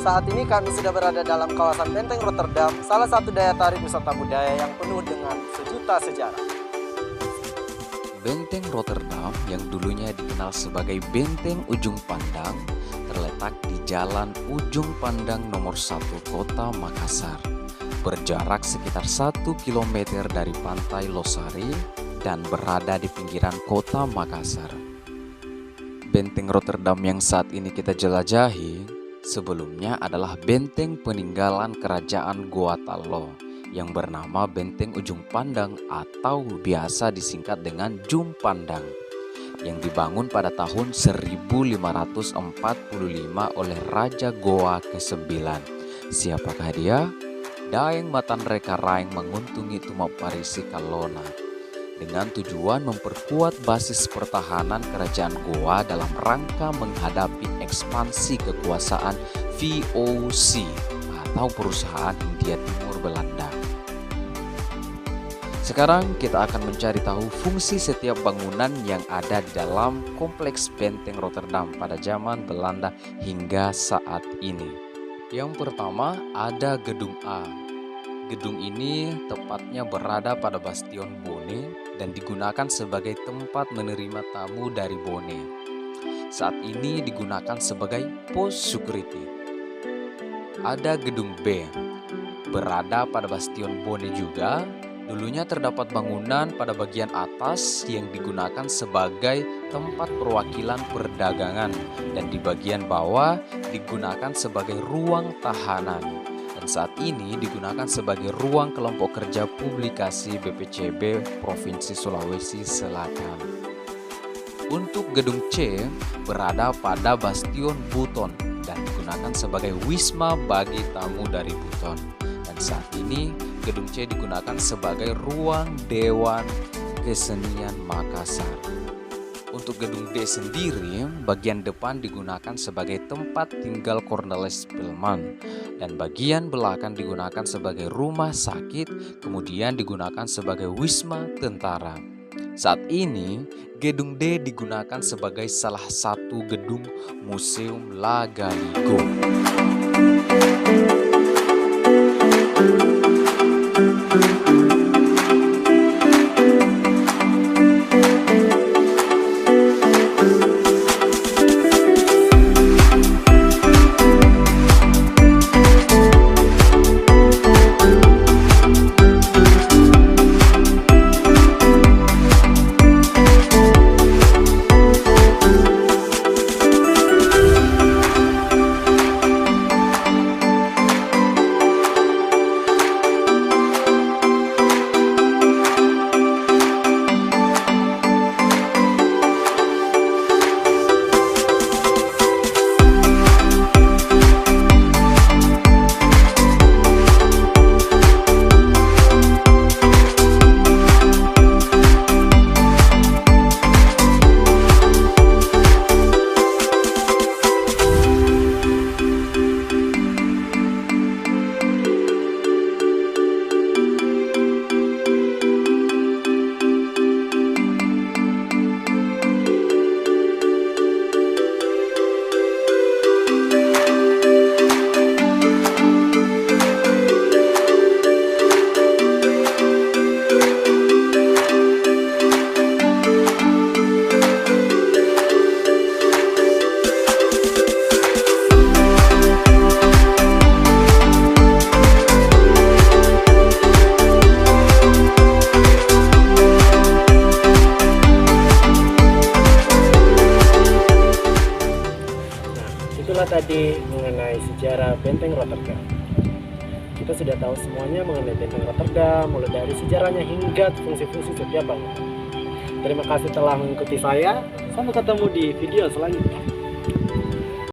Saat ini kami sudah berada dalam kawasan Benteng Rotterdam, salah satu daya tarik wisata budaya yang penuh dengan sejuta sejarah. Benteng Rotterdam yang dulunya dikenal sebagai Benteng Ujung Pandang terletak di Jalan Ujung Pandang nomor 1 Kota Makassar. Berjarak sekitar 1 km dari pantai Losari dan berada di pinggiran Kota Makassar. Benteng Rotterdam yang saat ini kita jelajahi sebelumnya adalah benteng peninggalan kerajaan Goa Tallo yang bernama Benteng Ujung Pandang atau biasa disingkat dengan Jum Pandang yang dibangun pada tahun 1545 oleh Raja Goa ke-9. Siapakah dia? Daeng Matan Reka Raeng menguntungi Tumak Parisi Kalona dengan tujuan memperkuat basis pertahanan kerajaan Goa dalam rangka menghadapi ekspansi kekuasaan VOC atau Perusahaan Hindia Timur Belanda. Sekarang kita akan mencari tahu fungsi setiap bangunan yang ada di dalam kompleks Benteng Rotterdam pada zaman Belanda hingga saat ini. Yang pertama ada Gedung A. Gedung ini tepatnya berada pada Bastion Bone dan digunakan sebagai tempat menerima tamu dari Bone. Saat ini digunakan sebagai pos security. Ada Gedung B, berada pada Bastion Bone juga. Dulunya terdapat bangunan pada bagian atas yang digunakan sebagai tempat perwakilan perdagangan dan di bagian bawah digunakan sebagai ruang tahanan. Dan saat ini digunakan sebagai ruang kelompok kerja publikasi BPCB Provinsi Sulawesi Selatan. Untuk Gedung C berada pada Bastion Buton dan digunakan sebagai wisma bagi tamu dari Buton. Dan saat ini Gedung C digunakan sebagai ruang Dewan Kesenian Makassar. Untuk Gedung D sendiri, bagian depan digunakan sebagai tempat tinggal Cornelis Pilman dan bagian belakang digunakan sebagai rumah sakit, kemudian digunakan sebagai wisma tentara. Saat ini, Gedung D digunakan sebagai salah satu gedung Museum Lagaligo. Itulah tadi mengenai sejarah Benteng Rotterdam. Kita sudah tahu semuanya mengenai Benteng Rotterdam, mulai dari sejarahnya hingga fungsi-fungsi setiap bangunan. Terima kasih telah mengikuti saya. Sampai ketemu di video selanjutnya.